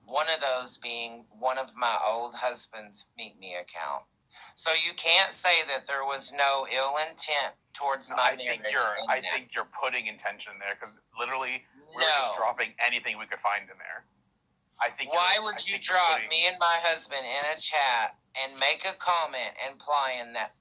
One of those being one of my old husband's Meet Me account. So you can't say that there was no ill intent towards my marriage I think you're putting intention there because literally we were No. just dropping anything we could find in there. Why would you drop me and my husband in a chat and make a comment implying that,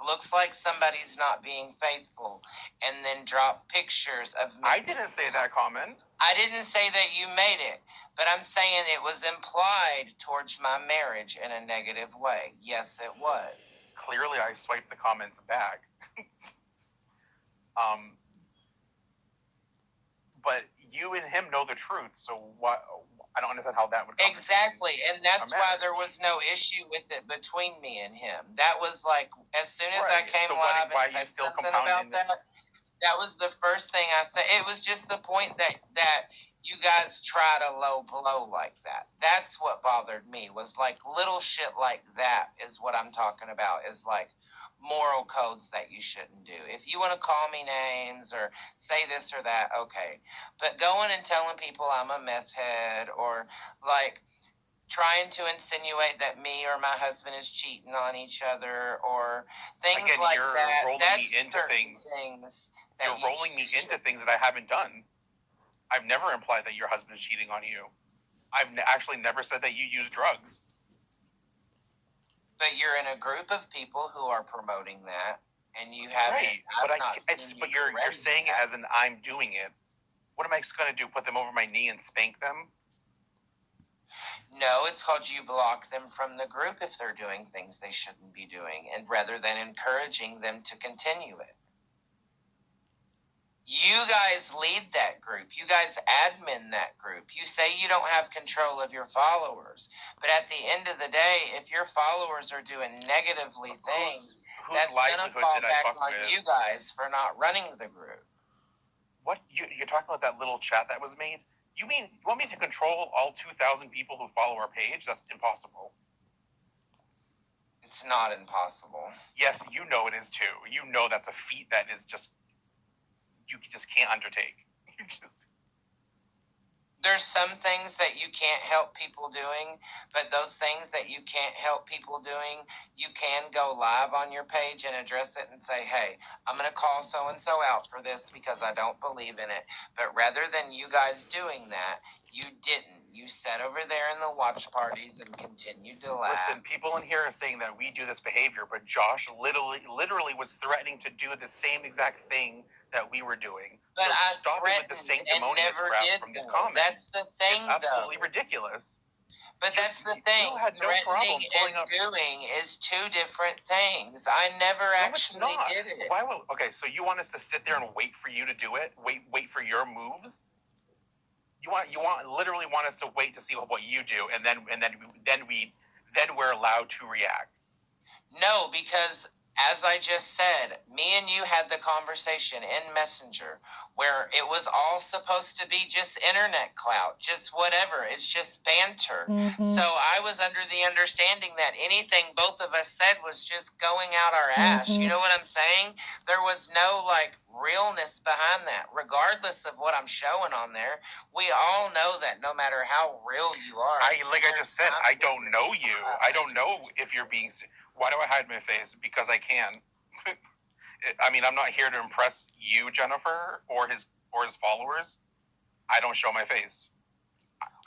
looks like somebody's not being faithful, and then drop pictures of me? I didn't say that comment. I didn't say that you made it, but I'm saying it was implied towards my marriage in a negative way. Yes, it was. Clearly, I swiped the comments back. But you and him know the truth, so what? I don't understand how that would come. Exactly, and that's why there was no issue with it between me and him. That was like, as soon as I came live and said something about that was the first thing I said. It was just the point that you guys try to low blow like that. That's what bothered me, was like little shit like that is what I'm talking about, is like moral codes that you shouldn't do. If you want to call me names or say this or that, okay. But going and telling people I'm a meth head, or like trying to insinuate that me or my husband is cheating on each other, or things like that. That's certain things. You're rolling me into things that I haven't done. I've never implied that your husband is cheating on you. I've actually never said that you use drugs. But you're in a group of people who are promoting that, and you haven't. Right, but you're saying it as an I'm doing it. What am I going to do? Put them over my knee and spank them? No, it's called you block them from the group if they're doing things they shouldn't be doing, and rather than encouraging them to continue it. You guys lead that group. You guys admin that group. You say you don't have control of your followers. But at the end of the day, if your followers are doing negatively things, that's going to fall back on you guys for not running the group. What? You're talking about that little chat that was made? You want me to control all 2,000 people who follow our page? That's impossible. It's not impossible. Yes, you know it is too. You know that's a feat that is just, you just can't undertake. There's some things that you can't help people doing, but those things that you can't help people doing, you can go live on your page and address it and say, hey, I'm going to call so-and-so out for this because I don't believe in it. But rather than you guys doing that, you didn't. You sat over there in the watch parties and continued to laugh. Listen, people in here are saying that we do this behavior, but Josh literally was threatening to do the same exact thing that we were doing. But I threatened and never did. That's the thing, though. It's absolutely ridiculous. But that's the thing. Threatening and doing is two different things. I never actually did it. Okay, so you want us to sit there and wait for you to do it? Wait for your moves? You literally want us to wait to see what you do, and then we're allowed to react. No, because as I just said, me and you had the conversation in Messenger where it was all supposed to be just internet clout, just whatever. It's just banter. Mm-hmm. So I was under the understanding that anything both of us said was just going out our ass. Mm-hmm. You know what I'm saying? There was no realness behind that. Regardless of what I'm showing on there, we all know that no matter how real you are. I just said, I don't know you. I don't know if you're being... Why do I hide my face? Because I can. I mean, I'm not here to impress you, Jennifer, or his followers. I don't show my face.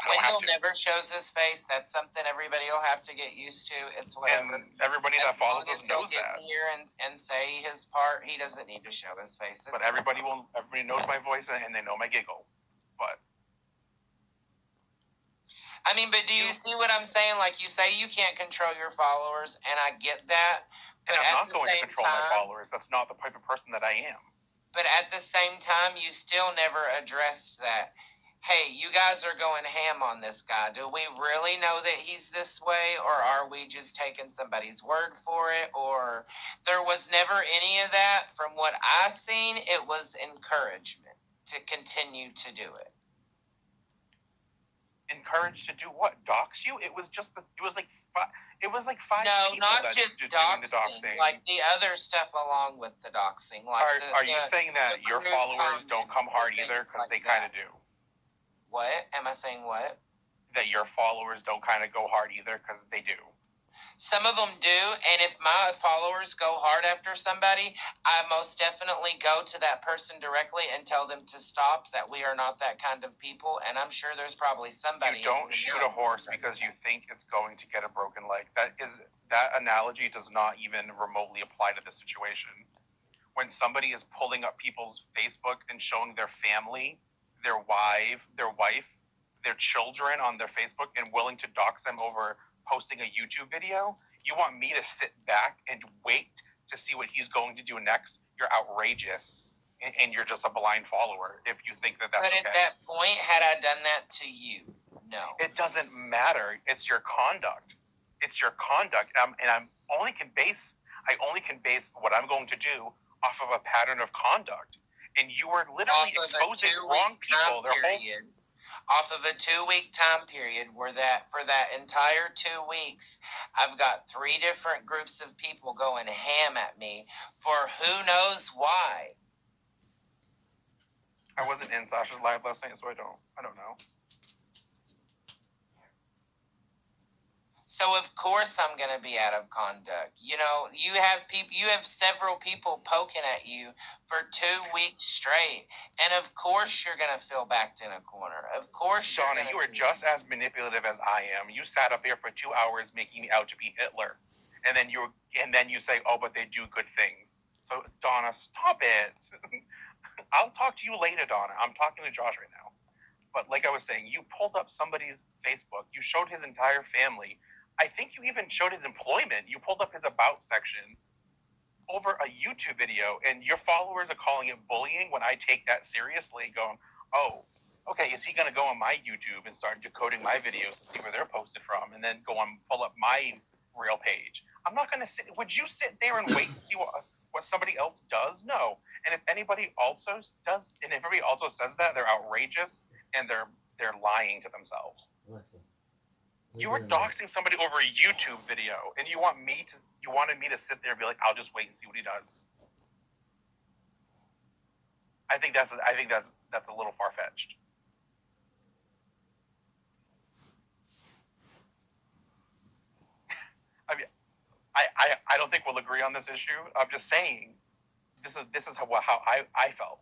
Wendell never shows his face. That's something everybody will have to get used to. It's whatever. And everybody that follows us knows that. Here and say his part, he doesn't need to show his face. But everybody knows my voice and they know my giggle. But I mean, but do you see what I'm saying? Like, you say you can't control your followers, and I get that. But and I'm not going to control my followers. That's not the type of person that I am. But at the same time, you still never addressed that. Hey, you guys are going ham on this guy. Do we really know that he's this way, or are we just taking somebody's word for it? Or there was never any of that. From what I seen, it was encouragement to continue to do it. Encouraged to do what? Dox you? It was like 5 No, not just doxing, like the other stuff along with the doxing. Like are you saying that your followers don't come hard either? Because they kind of do. What? Am I saying what? that your followers don't kind of go hard either, because they do. Some of them do, and if my followers go hard after somebody, I most definitely go to that person directly and tell them to stop, that we are not that kind of people, and I'm sure there's probably somebody... You don't shoot a horse because you think it's going to get a broken leg. That analogy does not even remotely apply to this situation. When somebody is pulling up people's Facebook and showing their family, their wife, their children on their Facebook and willing to dox them over posting a YouTube video, you want me to sit back and wait to see what he's going to do next? You're outrageous, and you're just a blind follower if you think that that's okay. But at that point, had I done that to you? No. It doesn't matter. It's your conduct. It's your conduct. And I only can base what I'm going to do off of a pattern of conduct. And you were literally exposing wrong people. Off of a 2-week time period, where for that entire 2 weeks, I've got 3 different groups of people going ham at me for who knows why. I wasn't in Sasha's live last night, so I don't know. So of course I'm going to be out of conduct. You know, you have several people poking at you for 2 weeks straight, and of course you're going to feel backed in a corner. Of course, Donna, you are just as manipulative as I am. You sat up here for 2 hours making me out to be Hitler, and then you say, "Oh, but they do good things." So Donna, stop it. I'll talk to you later, Donna. I'm talking to Josh right now. But like I was saying, you pulled up somebody's Facebook. You showed his entire family. I think you even showed his employment. You pulled up his about section over a YouTube video, and your followers are calling it bullying when I take that seriously, going, oh, okay, is he going to go on my YouTube and start decoding my videos to see where they're posted from, and then pull up my real page? I'm not going to sit. Would you sit there and wait to see what somebody else does? No. And if anybody also does, and if everybody also says that, they're outrageous and they're lying to themselves. Alexa. You were doxing somebody over a YouTube video, and you wanted me to sit there and be like, I'll just wait and see what he does. I think that's a little far fetched. I mean, I don't think we'll agree on this issue. I'm just saying, this is how I felt.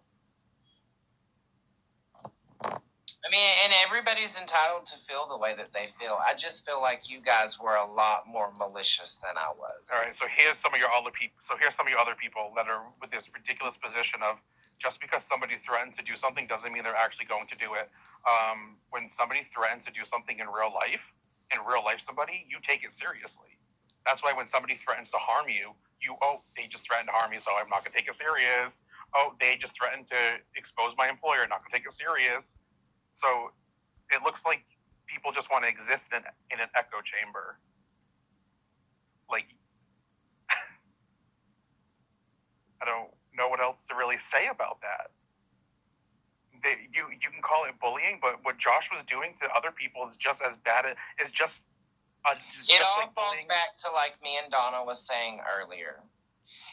I mean, and everybody's entitled to feel the way that they feel. I just feel like you guys were a lot more malicious than I was. All right, so here's some of your other people. So here's some of your other people that are with this ridiculous position of just because somebody threatens to do something doesn't mean they're actually going to do it. When somebody threatens to do something in real life somebody, you take it seriously. That's why when somebody threatens to harm you, they just threatened to harm me, so I'm not going to take it serious. Oh, they just threatened to expose my employer, not going to take it serious. So it looks like people just want to exist in an echo chamber. Like, I don't know what else to really say about that. You can call it bullying, but what Josh was doing to other people is just as bad. It all falls back to like me and Donna was saying earlier.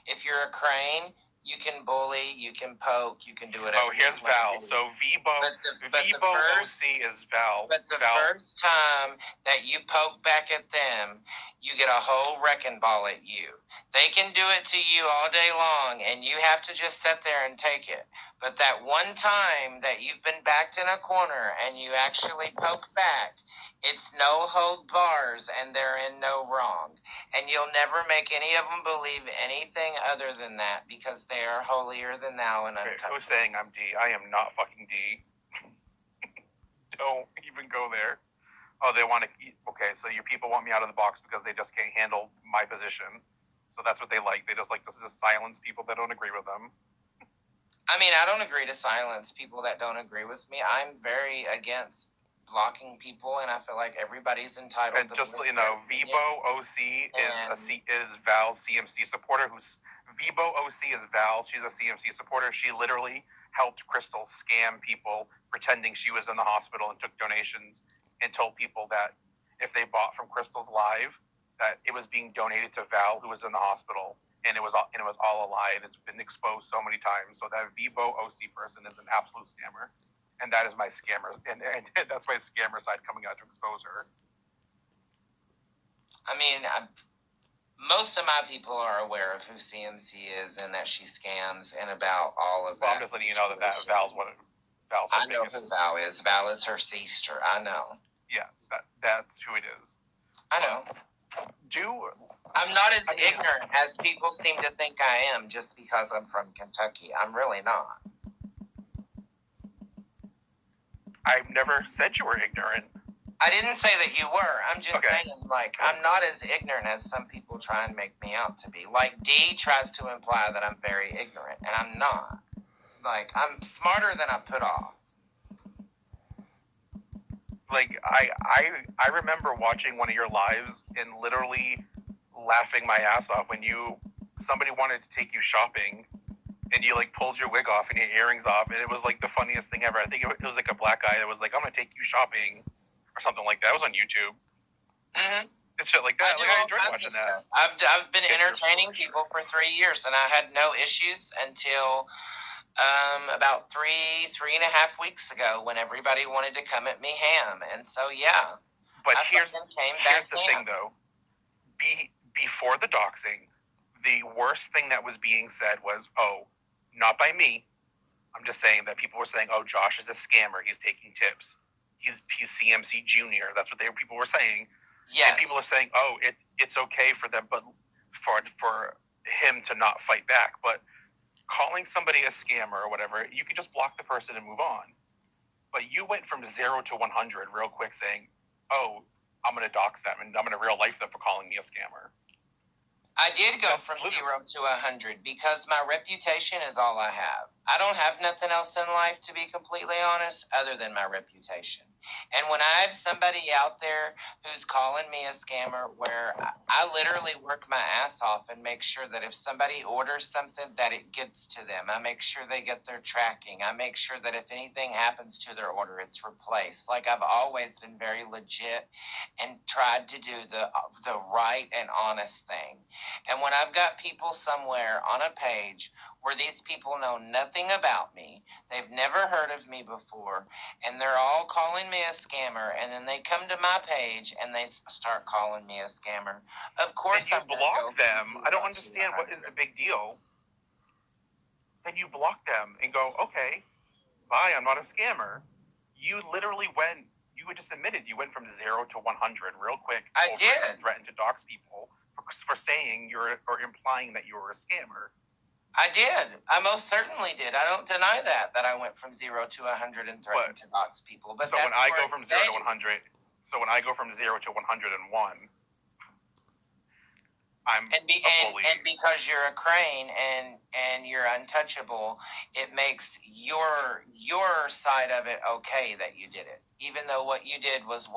If you're a crane, you can bully, you can poke, you can do whatever. Oh, here's Val. So Vibo OC is Val. But the first time that you poke back at them, you get a whole wrecking ball at you. They can do it to you all day long, and you have to just sit there and take it. But that one time that you've been backed in a corner and you actually poke back, it's no hold bars, and they're in no wrong. And you'll never make any of them believe anything other than that, because they are holier than thou and untouchable. Who's saying I'm D? I am not fucking D. Don't even go there. Oh, they want to... Okay, so your people want me out of the box because they just can't handle my position. So that's what they like. They just like to silence people that don't agree with them. I mean, I don't agree to silence people that don't agree with me. I'm very against blocking people, and I feel like everybody's entitled to... And just so you know, Vibo OC is Val's CMC supporter. Vibo OC is Val. She's a CMC supporter. She literally helped Crystal scam people, pretending she was in the hospital and took donations, and told people that if they bought from Crystal's live, that it was being donated to Val, who was in the hospital, and it was all a lie, and it's been exposed so many times. So that Vibo OC person is an absolute scammer. and that is my scammer, and that's my scammer side coming out to expose her. I mean, most of my people are aware of who CMC is and that she scams and about all of that. Well, I'm just letting you know that Val's what Val's. I know who Val is. Val is her sister. I know. Yeah, that's who it is. I know. I'm not as ignorant as people seem to think I am just because I'm from Kentucky. I'm really not. I've never said you were ignorant. I didn't say that you were. I'm just saying, like, I'm not as ignorant as some people try and make me out to be. Like, Dee tries to imply that I'm very ignorant, and I'm not. Like, I'm smarter than I put off. Like, I remember watching one of your lives and literally laughing my ass off when somebody wanted to take you shopping and you, like, pulled your wig off and your earrings off, and it was, like, the funniest thing ever. I think it was, like, a black guy that was like, I'm going to take you shopping or something like that. It was on YouTube. Mm-hmm. And shit like that. I enjoyed watching that. I've been entertaining people for 3 years, and I had no issues until about 3.5 weeks ago when everybody wanted to come at me ham. And so, yeah. But here's the thing, though. Before the doxing, the worst thing that was being said was, oh, not by me. I'm just saying that people were saying, oh, Josh is a scammer. He's taking tips. He's CMC Junior. That's what people were saying. Yes. And people are saying, oh, it's okay for them, but for him to not fight back. But calling somebody a scammer or whatever, you can just block the person and move on. But you went from 0 to 100 real quick, saying, oh, I'm going to dox them and I'm going to real life them for calling me a scammer. I did go from 0 to 100 because my reputation is all I have. I don't have nothing else in life, to be completely honest, other than my reputation. And when I have somebody out there who's calling me a scammer, where I literally work my ass off and make sure that if somebody orders something, that it gets to them. I make sure they get their tracking. I make sure that if anything happens to their order, it's replaced. Like, I've always been very legit and tried to do the right and honest thing. And when I've got people somewhere on a page where these people know nothing about me, they've never heard of me before, and they're all calling me a scammer, and then they come to my page and they start calling me a scammer, of course I'm going to block them. I don't understand what is the big deal. Then you block them and go, okay, bye, I'm not a scammer. You literally just admitted you went from 0 to 100 real quick. I did. Threatened to dox people for saying or implying that you were a scammer. I did. I most certainly did. I don't deny that I went from 0 to 100 and threatened to dox people. But so when I go from 0 to 100, when I go from 0 to 101, I'm a bully. And because you're a crane and you're untouchable, it makes your side of it okay that you did it, even though what you did was